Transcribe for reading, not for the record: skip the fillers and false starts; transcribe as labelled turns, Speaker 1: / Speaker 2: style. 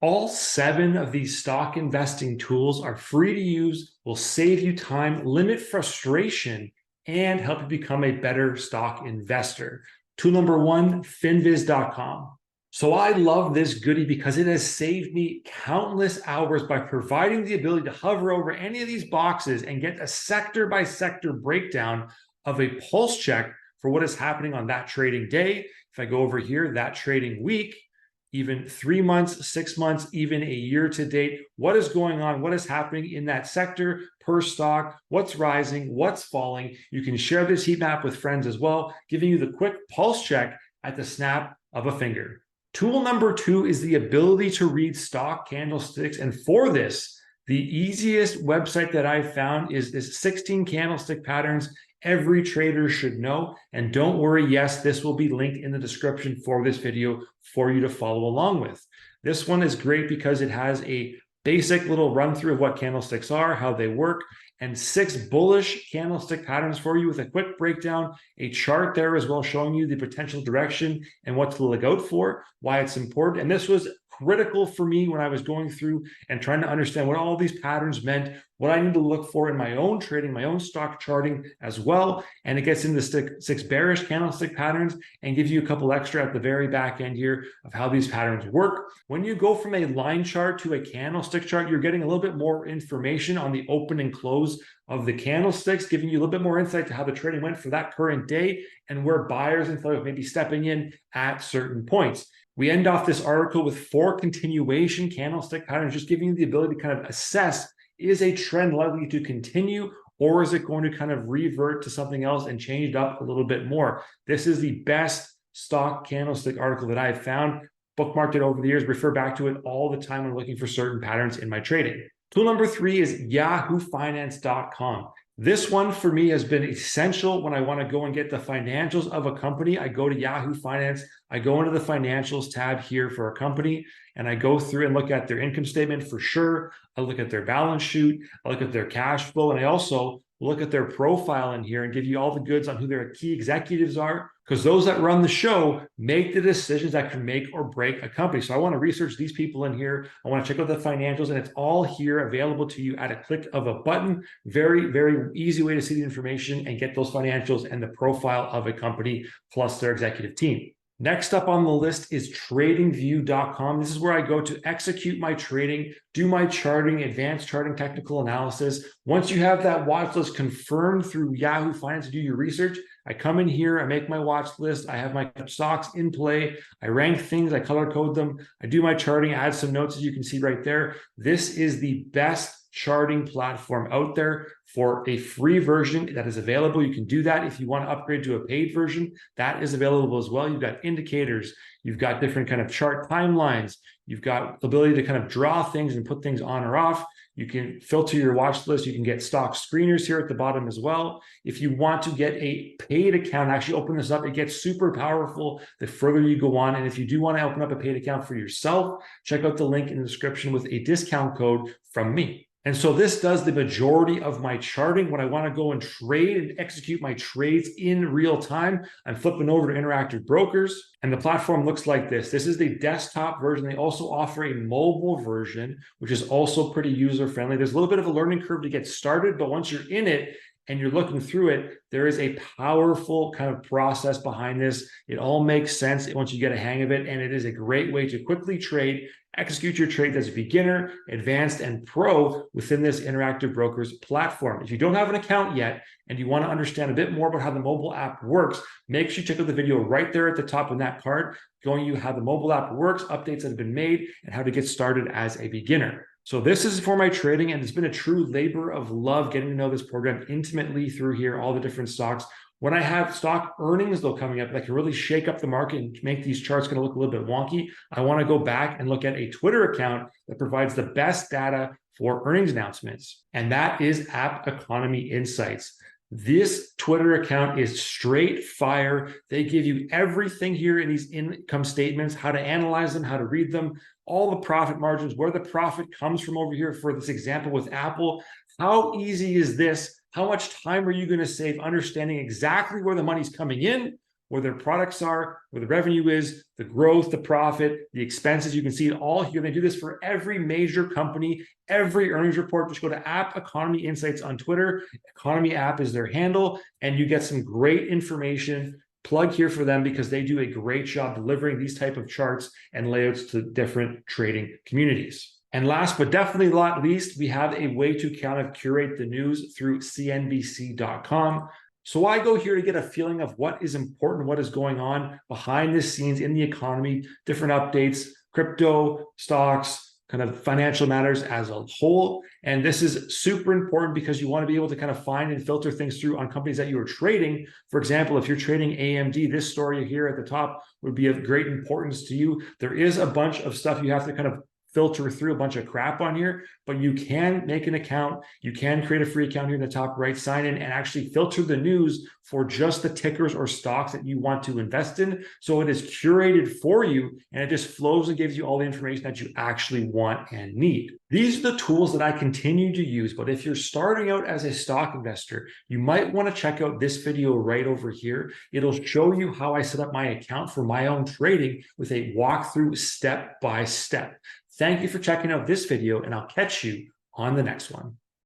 Speaker 1: All 7 of these stock investing tools are free to use, will save you time, limit frustration, and help you become a better stock investor. Tool number 1, Finviz.com. So I love this goodie because it has saved me countless hours by providing the ability to hover over any of these boxes and get a sector by sector breakdown of a pulse check for what is happening on that trading day. If I go over here, that trading week, even 3 months, 6 months, even a year to date, what is going on, what is happening in that sector per stock, what's rising, what's falling. You can share this heat map with friends as well, giving you the quick pulse check at the snap of a finger. Tool number 2 is the ability to read stock candlesticks. And for this, the easiest website that I've found is 16 Candlestick Patterns. Every trader should know. And don't worry, yes, this will be linked in the description for this video for you to follow along with. This one is great because it has a basic little run through of what candlesticks are, how they work, and 6 bullish candlestick patterns for you with a quick breakdown, a chart there as well showing you the potential direction and what to look out for, why it's important. And this was critical for me when I was going through and trying to understand what all these patterns meant, what I need to look for in my own trading, my own stock charting as well. And it gets into 6 bearish candlestick patterns and gives you a couple extra at the very back end here of how these patterns work. When you go from a line chart to a candlestick chart, you're getting a little bit more information on the open and close of the candlesticks, giving you a little bit more insight to how the trading went for that current day and where buyers and sellers may be stepping in at certain points. We end off this article with 4 continuation candlestick patterns, just giving you the ability to kind of assess, is a trend likely to continue, or is it going to kind of revert to something else and change it up a little bit more? This is the best stock candlestick article that I've found. Bookmarked it over the years, refer back to it all the time when looking for certain patterns in my trading. Tool number 3 is YahooFinance.com. This one for me has been essential when I want to go and get the financials of a company. I go to Yahoo Finance, I go into the financials tab here for a company, and I go through and look at their income statement for sure. I look at their balance sheet, I look at their cash flow, and I also look at their profile in here and give you all the goods on who their key executives are, because those that run the show make the decisions that can make or break a company. So I want to research these people in here. I want to check out the financials, and it's all here available to you at a click of a button. Very, very easy way to see the information and get those financials and the profile of a company plus their executive team. Next up on the list is TradingView.com. This is where I go to execute my trading, do my charting, advanced charting, technical analysis. Once you have that watch list confirmed through Yahoo Finance to do your research, I come in here, I make my watch list, I have my stocks in play, I rank things, I color code them, I do my charting, add some notes as you can see right there. This is the best charting platform out there for a free version that is available. You can do that. If you want to upgrade to a paid version, that is available as well. You've got indicators, you've got different kind of chart timelines, you've got the ability to kind of draw things and put things on or off. You can filter your watch list. You can get stock screeners here at the bottom as well. If you want to get a paid account, actually open this up. It gets super powerful the further you go on. And if you do want to open up a paid account for yourself, check out the link in the description with a discount code from me. And so this does the majority of my charting. When I want to go and trade and execute my trades in real time, I'm flipping over to Interactive Brokers, and the platform looks like this. This is the desktop version. They also offer a mobile version, which is also pretty user-friendly. There's a little bit of a learning curve to get started, but once you're in it and you're looking through it, there is a powerful kind of process behind this. It all makes sense once you get a hang of it, and it is a great way to quickly trade, execute your trades as a beginner, advanced, and pro within this Interactive Brokers platform. If you don't have an account yet and you want to understand a bit more about how the mobile app works, make sure you check out the video right there at the top in that card, showing you how the mobile app works, updates that have been made, and how to get started as a beginner. So this is for my trading, and it's been a true labor of love getting to know this program intimately through here, all the different stocks. When I have stock earnings, though, coming up that can really shake up the market and make these charts going to look a little bit wonky, I want to go back and look at a Twitter account that provides the best data for earnings announcements, and that is App Economy Insights. This Twitter account is straight fire. They give you everything here in these income statements, how to analyze them, how to read them, all the profit margins, where the profit comes from over here for this example with Apple. How easy is this? How much time are you going to save understanding exactly where the money's coming in, where their products are, where the revenue is, the growth, the profit, the expenses. You can see it all here. They do this for every major company, every earnings report. Just go to App Economy Insights on Twitter. Economy App is their handle, and you get some great information. Plug here for them because they do a great job delivering these type of charts and layouts to different trading communities. And last but definitely not least, we have a way to kind of curate the news through CNBC.com. So I go here to get a feeling of what is important, what is going on behind the scenes in the economy, different updates, crypto, stocks, kind of financial matters as a whole. And this is super important because you want to be able to kind of find and filter things through on companies that you are trading. For example, if you're trading AMD, this story here at the top would be of great importance to you. There is a bunch of stuff you have to kind of filter through, a bunch of crap on here, but you can make an account. You can create a free account here in the top right, sign in, and actually filter the news for just the tickers or stocks that you want to invest in. So it is curated for you, and it just flows and gives you all the information that you actually want and need. These are the tools that I continue to use, but if you're starting out as a stock investor, you might want to check out this video right over here. It'll show you how I set up my account for my own trading with a walkthrough step by step. Thank you for checking out this video, and I'll catch you on the next one.